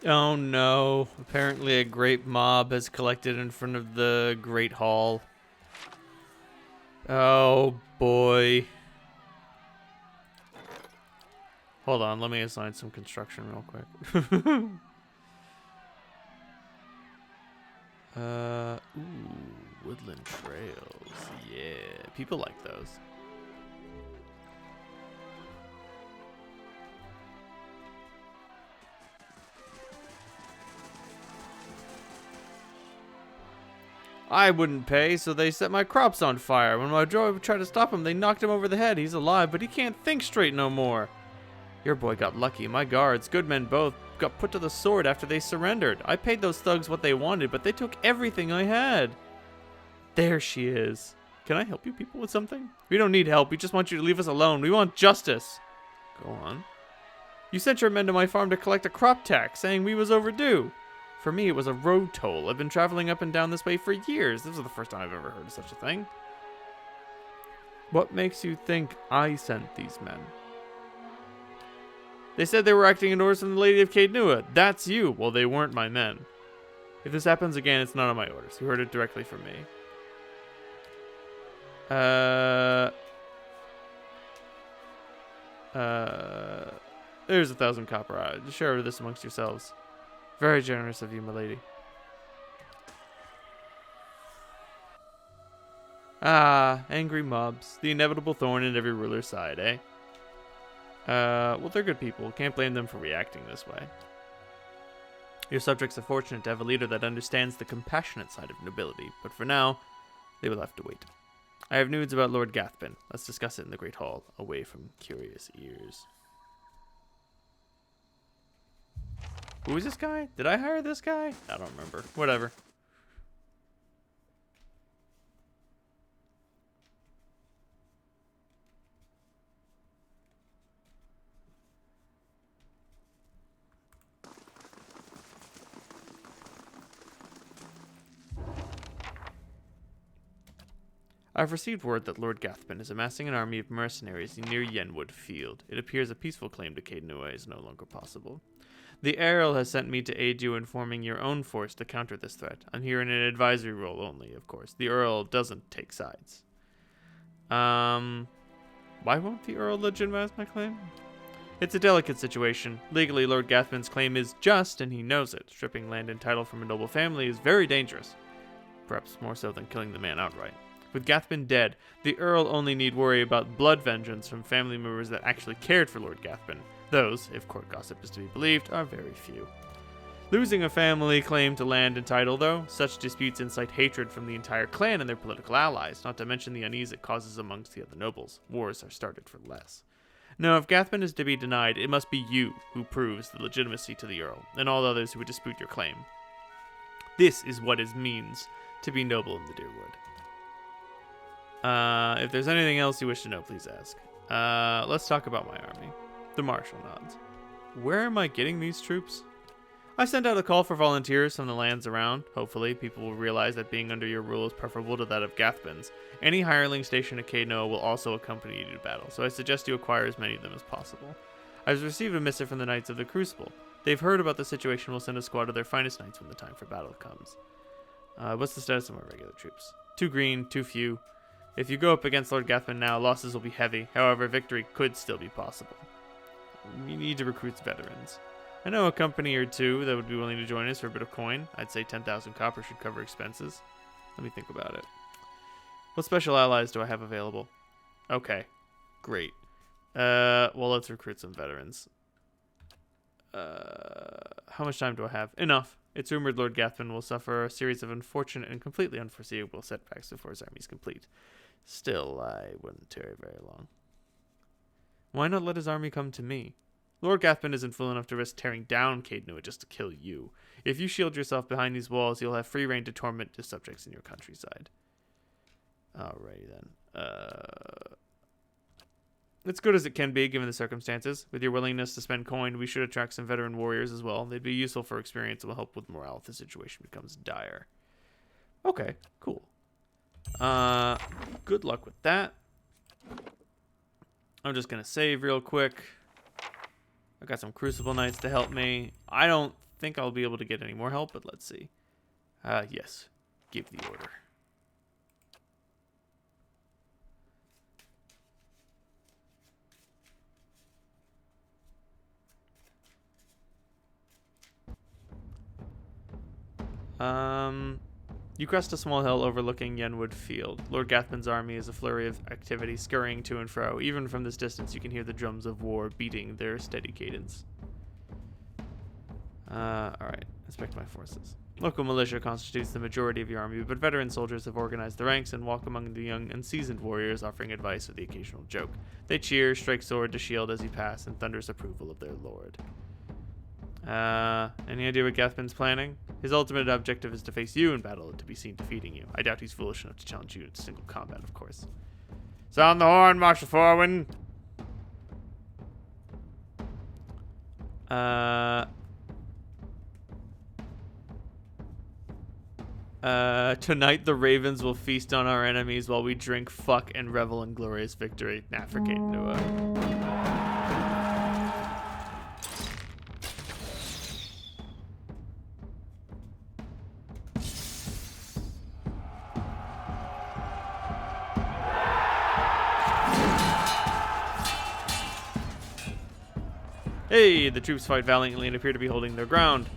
Oh no. Apparently a great mob has collected in front of the Great Hall. Oh boy. Hold on, let me assign some construction real quick. Ooh, woodland trails. Yeah, people like those. I wouldn't pay, so they set my crops on fire. When my droid tried to stop him, they knocked him over the head. He's alive, but he can't think straight no more. Your boy got lucky. My guards, good men both, got put to the sword after they surrendered. I paid those thugs what they wanted, but they took everything I had. There she is. Can I help you people with something? We don't need help. We just want you to leave us alone. We want justice. Go on. You sent your men to my farm to collect a crop tax, saying we was overdue. For me, it was a road toll. I've been traveling up and down this way for years. This is the first time I've ever heard of such a thing. What makes you think I sent these men? They said they were acting in orders from the Lady of Caed Nua. That's you. Well, they weren't my men. If this happens again, it's none of my orders. You heard it directly from me. There's 1,000 copper. Just share this amongst yourselves. Very generous of you, my lady. Ah, angry mobs. The inevitable thorn in every ruler's side, eh? Well, they're good people. Can't blame them for reacting this way. Your subjects are fortunate to have a leader that understands the compassionate side of nobility, but for now, they will have to wait. I have news about Lord Gathbin. Let's discuss it in the Great Hall, away from curious ears. Who is this guy? Did I hire this guy? I don't remember. Whatever. I've received word that Lord Gathbin is amassing an army of mercenaries near Yenwood Field. It appears a peaceful claim to Caed Nua is no longer possible. The Earl has sent me to aid you in forming your own force to counter this threat. I'm here in an advisory role only, of course. The Earl doesn't take sides. Why won't the Earl legitimize my claim? It's a delicate situation. Legally, Lord Gathbin's claim is just, and he knows it. Stripping land and title from a noble family is very dangerous. Perhaps more so than killing the man outright. With Gathbin dead, the Earl only need worry about blood vengeance from family members that actually cared for Lord Gathbin. Those, if court gossip is to be believed, are very few. Losing a family claim to land and title, though, such disputes incite hatred from the entire clan and their political allies, not to mention the unease it causes amongst the other nobles. Wars are started for less. Now, if Gathbin is to be denied, it must be you who proves the legitimacy to the Earl, and all others who would dispute your claim. This is what it means to be noble in the Deerwood. If there's anything else you wish to know, please ask. Let's talk about my army. The Marshal nods. Where am I getting these troops? I sent out a call for volunteers from the lands around. Hopefully, people will realize that being under your rule is preferable to that of Gathbin's. Any hireling stationed at Caed Nua will also accompany you to battle, so I suggest you acquire as many of them as possible. I've received a missive from the Knights of the Crucible. They've heard about the situation and will send a squad of their finest knights when the time for battle comes. What's the status of my regular troops? Too green, too few. If you go up against Lord Gathbin now, losses will be heavy. However, victory could still be possible. You need to recruit veterans. I know a company or two that would be willing to join us for a bit of coin. I'd say 10,000 copper should cover expenses. Let me think about it. What special allies do I have available? Okay, great. Well, let's recruit some veterans. How much time do I have? Enough. It's rumored Lord Gathbin will suffer a series of unfortunate and completely unforeseeable setbacks before his army is complete. Still, I wouldn't tarry very long. Why not let his army come to me? Lord Gathbin isn't fool enough to risk tearing down Caed Nua just to kill you. If you shield yourself behind these walls, you'll have free reign to torment his subjects in your countryside. Alrighty then. It's good as it can be, given the circumstances. With your willingness to spend coin, we should attract some veteran warriors as well. They'd be useful for experience and will help with morale if the situation becomes dire. Okay, cool. Good luck with that. I'm just going to save real quick. I got some Crucible Knights to help me. I don't think I'll be able to get any more help, but let's see. Yes. Give the order. You crest a small hill overlooking Yenwood Field. Lord Gathman's army is a flurry of activity, scurrying to and fro. Even from this distance, you can hear the drums of war beating their steady cadence. Alright. Inspect my forces. Local militia constitutes the majority of your army, but veteran soldiers have organized the ranks and walk among the young and seasoned warriors, offering advice with the occasional joke. They cheer, strike sword to shield as you pass, and thunders approval of their lord. Any idea what Gathman's planning? His ultimate objective is to face you in battle and to be seen defeating you. I doubt he's foolish enough to challenge you in single combat, of course. Sound the horn, Marshal Forwin! Tonight the ravens will feast on our enemies while we drink, fuck, and revel in glorious victory. Nah, for Caed Nua. Hey, the troops fight valiantly and appear to be holding their ground.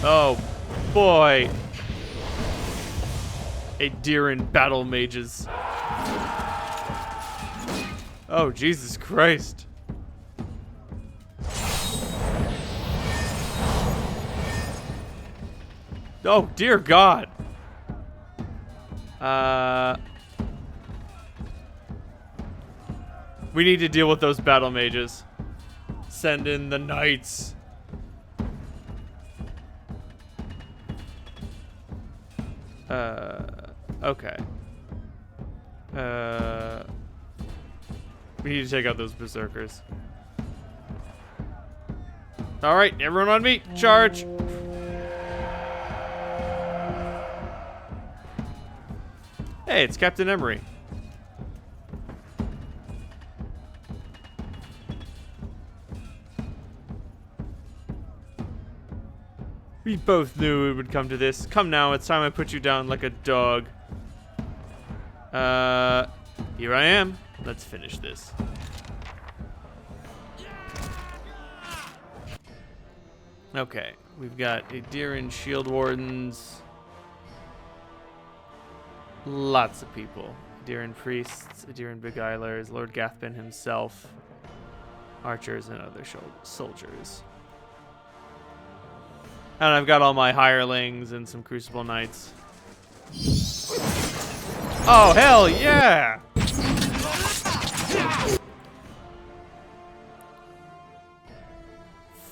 Oh, boy. A deer in battle mages. Oh, Jesus Christ. Oh, dear God. We need to deal with those battle mages. Send in the knights. Okay. We need to take out those berserkers. Alright, everyone on me. Charge! Hey, it's Captain Emery. We both knew it would come to this. Come now, it's time I put you down like a dog. Here I am. Let's finish this. Okay, we've got a Deerin shield wardens. Lots of people. Deerin priests, Deerin beguilers, Lord Gathman himself, archers, and other soldiers. And I've got all my hirelings and some Crucible Knights. Oh, hell yeah!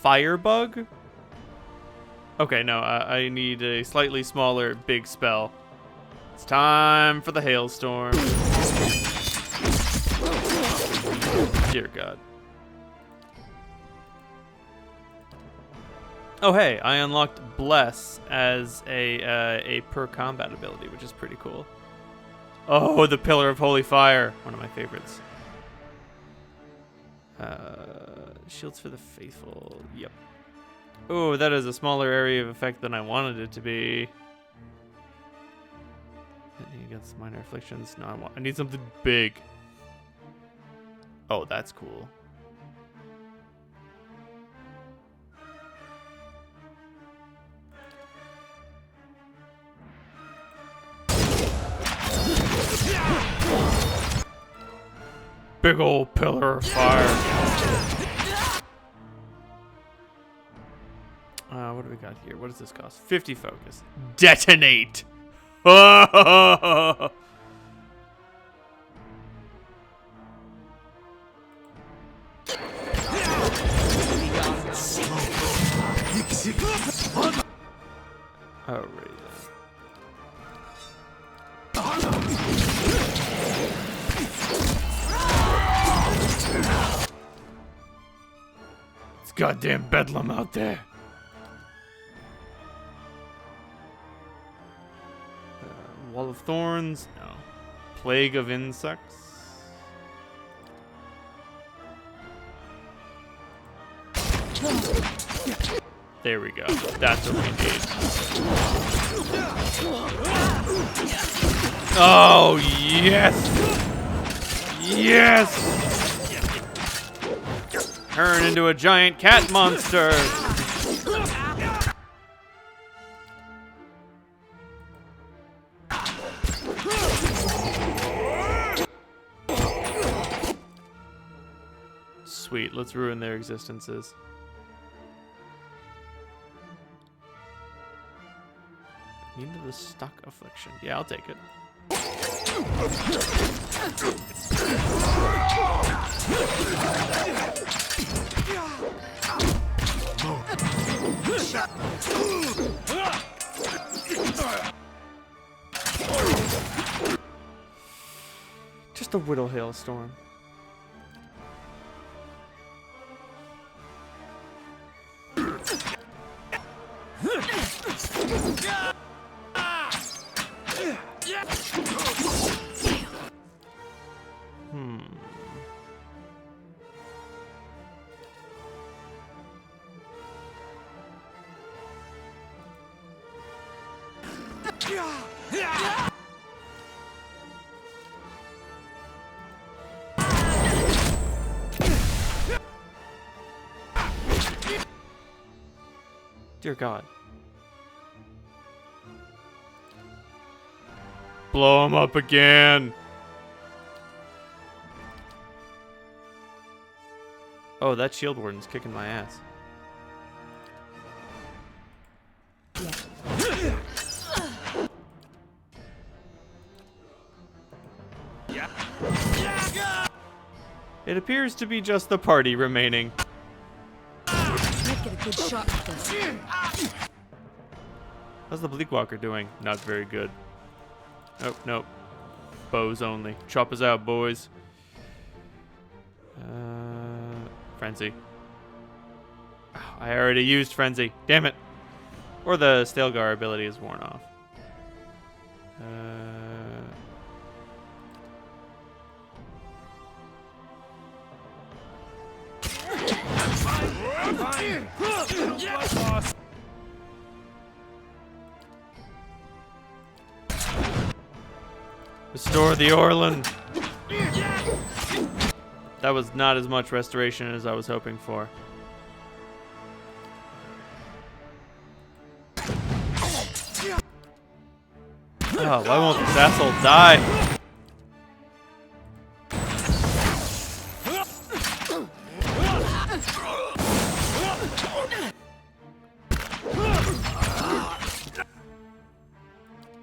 Firebug? Okay, no, I need a slightly smaller big spell. It's time for the hailstorm. Dear God. Oh hey, I unlocked Bless as a per combat ability, which is pretty cool. Oh, the Pillar of Holy Fire, one of my favorites. Shields for the Faithful, yep. Oh, that is a smaller area of effect than I wanted it to be. Against minor afflictions. No, I need something big. Oh, that's cool. Big old pillar of fire. What do we got here? What does this cost? 50 focus. Detonate! Oh! Alright. It's goddamn bedlam out there. Wall of Thorns? No. Plague of Insects? There we go. That's what we need. Oh, yes! Yes! Turn into a giant cat monster! Sweet, let's ruin their existences. Into the stuck affliction. Yeah, I'll take it. Just a whittle hailstorm. Dear God. Blow him up again. Oh, that shield warden's kicking my ass. It appears to be just the party remaining. Might get a good shot at this. How's the Bleakwalker doing? Not very good. Oh, nope. Bows only. Chop us out, boys. Frenzy. Oh, I already used Frenzy. Damn it. Or the Stalgar ability is worn off. Restore the Orland. That was not as much restoration as I was hoping for. Oh, why won't this asshole die?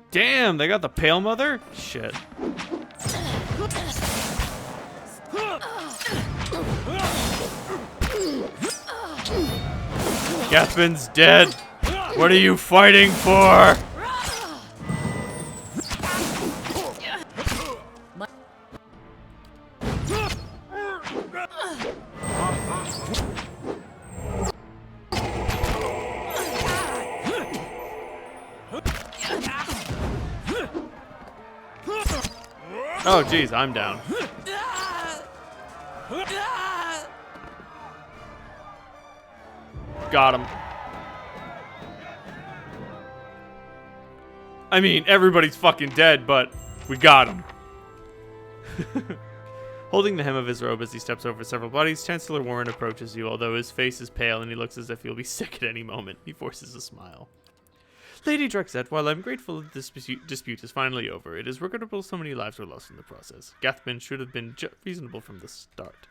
Damn, they got the Pale Mother? Shit. Gathman's dead. What are you fighting for? Oh, geez, I'm down. Got him. I mean, everybody's fucking dead, but we got him. Holding the hem of his robe as he steps over several bodies, Chancellor Warren approaches you, although his face is pale and he looks as if he'll be sick at any moment. He forces a smile. Lady DraxxKraven, while I'm grateful that this dispute is finally over, it is regrettable so many lives were lost in the process. Gathman should have been reasonable from the start.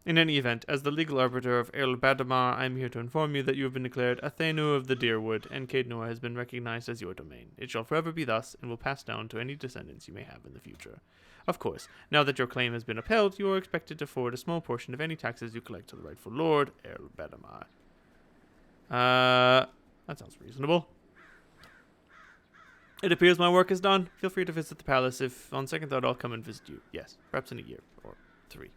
In any event, as the legal arbiter of Earl Badamar, I am here to inform you that you have been declared a Caed Nua of the Deerwood, and Caed Nua has been recognized as your domain. It shall forever be thus, and will pass down to any descendants you may have in the future. Of course, now that your claim has been upheld, you are expected to forward a small portion of any taxes you collect to the rightful lord, Earl Badamar. That sounds reasonable. It appears my work is done. Feel free to visit the palace if, on second thought, I'll come and visit you. Yes, perhaps in a year, or 3.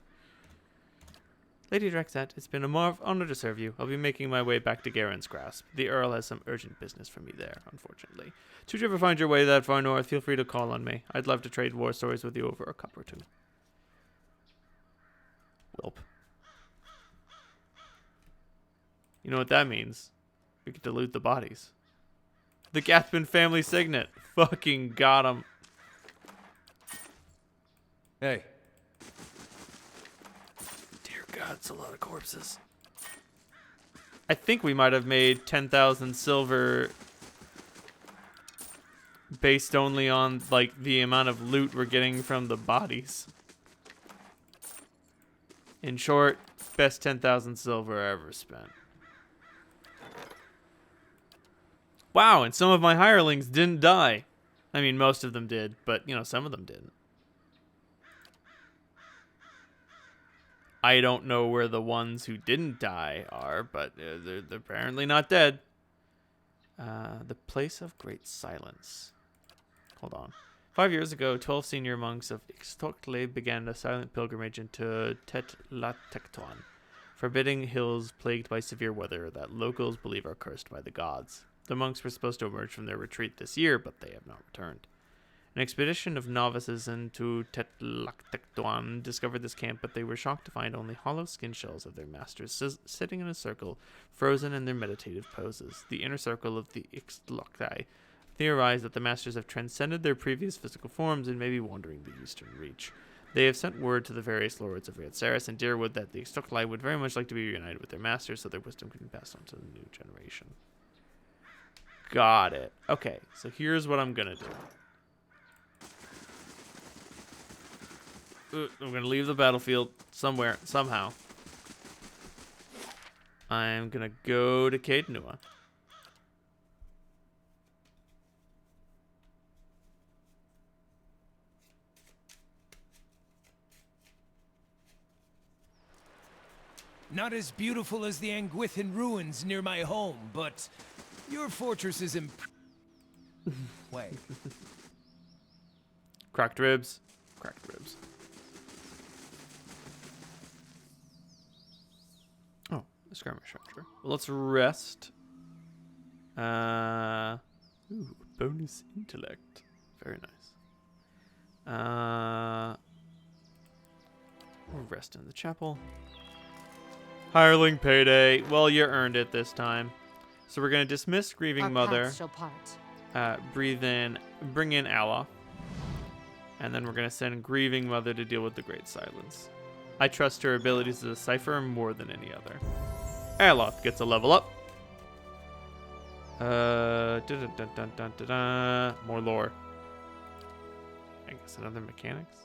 Lady DraxxKraven, it's been a honor to serve you. I'll be making my way back to Garen's Grasp. The Earl has some urgent business for me there, unfortunately. Should you ever find your way that far north, feel free to call on me. I'd love to trade war stories with you over a cup or two. Welp. You know what that means? We get to loot the bodies. The Gathman family signet. Fucking got him. Hey. Dear God, it's a lot of corpses. I think we might have made 10,000 silver based only on, like, the amount of loot we're getting from the bodies. In short, best 10,000 silver I ever spent. Wow, and some of my hirelings didn't die. I mean, most of them did, but, you know, some of them didn't. I don't know where the ones who didn't die are, but they're apparently not dead. The place of great silence. Hold on. 5 years ago, 12 senior monks of Ixtoctli began a silent pilgrimage into Tetlatektuan, forbidding hills plagued by severe weather that locals believe are cursed by the gods. The monks were supposed to emerge from their retreat this year, but they have not returned. An expedition of novices into Tetlatektuan discovered this camp, but they were shocked to find only hollow skin shells of their masters sitting in a circle, frozen in their meditative poses. The inner circle of the Ixtoctli theorized that the masters have transcended their previous physical forms and may be wandering the eastern reach. They have sent word to the various lords of Riadsaris and Deerwood that the Ixtoctli would very much like to be reunited with their masters so their wisdom can be passed on to the new generation. Got it. Okay, so here's what I'm gonna do. I'm gonna leave the battlefield somewhere, somehow. I'm gonna go to Caed Nua. Not as beautiful as the Anguithan ruins near my home, but your fortress is Wait. Cracked ribs. Cracked ribs. Oh, a skirmish archer. Well, let's rest. Ooh, bonus intellect. Very nice. We'll rest in the chapel. Hireling payday. Well, you earned it this time. So we're gonna dismiss Grieving Our Mother. paths shall part. Bring in Allah. And then we're gonna send Grieving Mother to deal with the Great Silence. I trust her abilities to decipher more than any other. Aloth gets a level up. More lore. I guess another mechanics.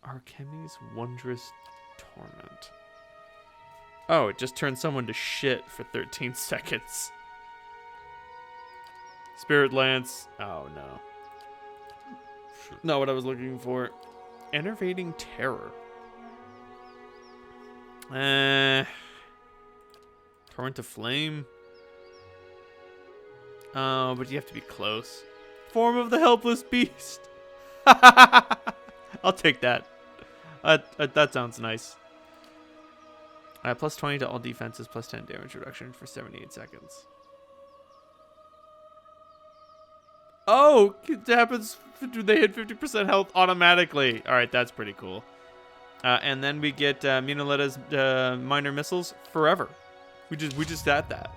Arkemi's Wondrous Torment. Oh, it just turns someone to shit for 13 seconds. Spirit Lance. Oh, no. Not what I was looking for. Enervating Terror. Torrent of Flame. Oh, but you have to be close. Form of the Helpless Beast. I'll take that. That sounds nice. Plus 20 to all defenses, plus 10 damage reduction for 78 seconds. Oh, it happens. They hit 50% health automatically. All right, that's pretty cool. And then we get Muniletta's minor missiles forever. We just had that.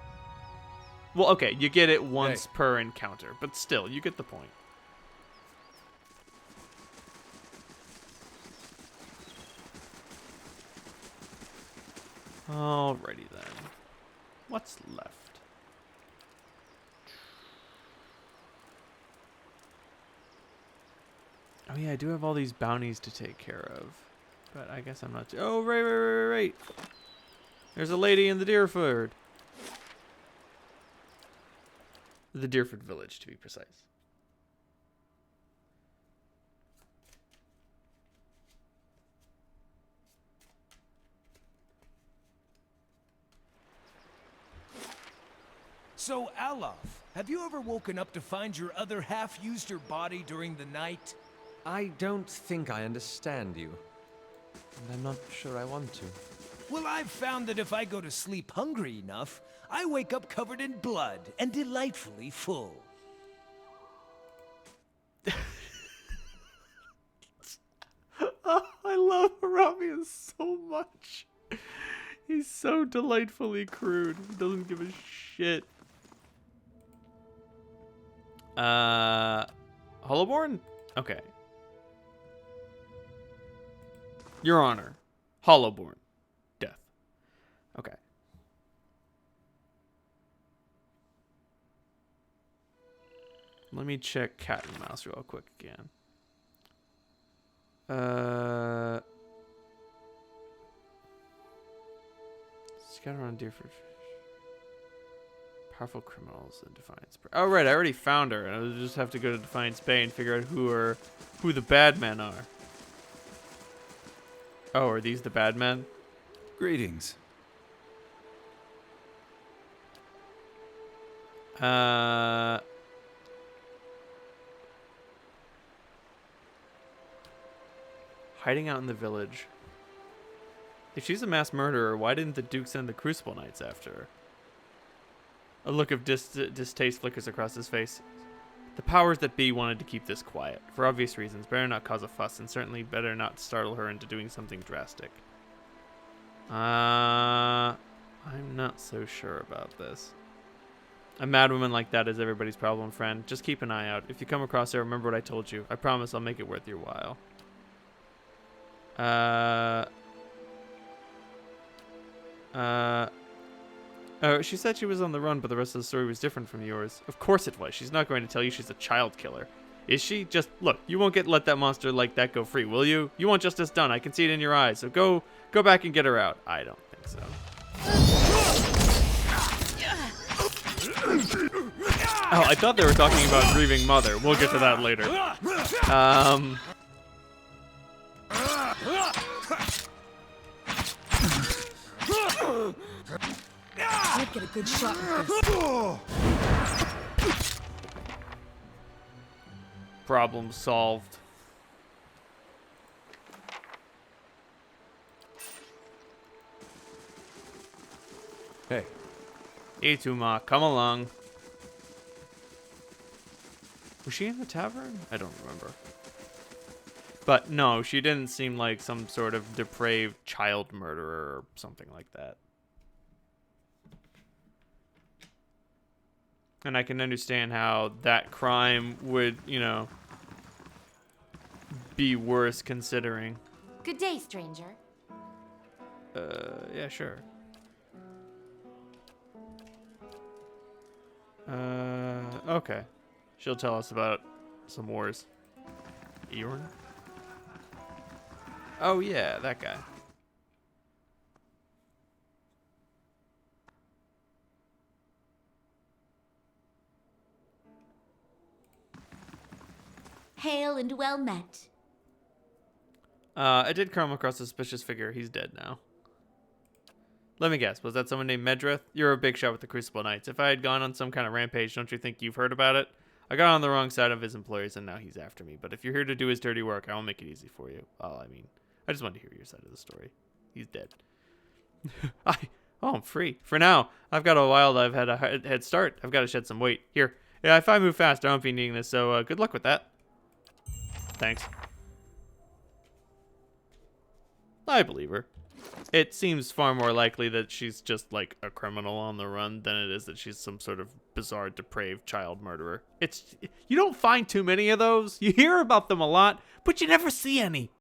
Well, okay, you get it once per encounter, but still, you get the point. Alrighty then. What's left? Oh yeah, I do have all these bounties to take care of. But I guess I'm not... Oh, right. There's a lady in the Deerford. The Deerford village, to be precise. So, Aloth, have you ever woken up to find your other half used your body during the night? I don't think I understand you. And I'm not sure I want to. Well, I've found that if I go to sleep hungry enough, I wake up covered in blood and delightfully full. I love Haramiya so much. He's so delightfully crude. He doesn't give a shit. Hollowborn? Okay. Your Honor. Hollowborn. Death. Okay. Let me check cat and mouse real quick again. Scatter on deer for powerful criminals in Defiance Bay. Oh right, I already found her, and I just have to go to Defiance Bay and figure out who the bad men are. Oh, are these the bad men? Greetings. Hiding out in the village. If she's a mass murderer, why didn't the Duke send the Crucible Knights after her? A look of distaste flickers across his face. The powers that be wanted to keep this quiet. For obvious reasons, better not cause a fuss, and certainly better not startle her into doing something drastic. I'm not so sure about this. A madwoman like that is everybody's problem, friend. Just keep an eye out. If you come across her, remember what I told you. I promise I'll make it worth your while. She said she was on the run, but the rest of the story was different from yours. Of course it was. She's not going to tell you she's a child killer. Is she? Just look, you won't let that monster like that go free, will you? You want justice done. I can see it in your eyes. So go back and get her out. I don't think so. Oh, I thought they were talking about grieving mother. We'll get to that later. Might get a good shot with this. Problem solved. Hey. Ituma, come along. Was she in the tavern? I don't remember. But no, she didn't seem like some sort of depraved child murderer or something like that. And I can understand how that crime would, you know, be worse considering. Good day, stranger. Yeah, sure. Okay. She'll tell us about some wars. Eorn? Oh, yeah, that guy. Hail and well met. I did come across a suspicious figure. He's dead now. Let me guess. Was that someone named Medrith? You're a big shot with the Crucible Knights. If I had gone on some kind of rampage, don't you think you've heard about it? I got on the wrong side of his employers, and now he's after me. But if you're here to do his dirty work, I will make it easy for you. Well, I mean, I just wanted to hear your side of the story. He's dead. I'm free. For now. I've got a while that I've had a head start. I've got to shed some weight. Here. Yeah, if I move fast, I won't be needing this, so good luck with that. Thanks. I believe her. It seems far more likely that she's just like a criminal on the run than it is that she's some sort of bizarre, depraved child murderer. You don't find too many of those. You hear about them a lot, but you never see any.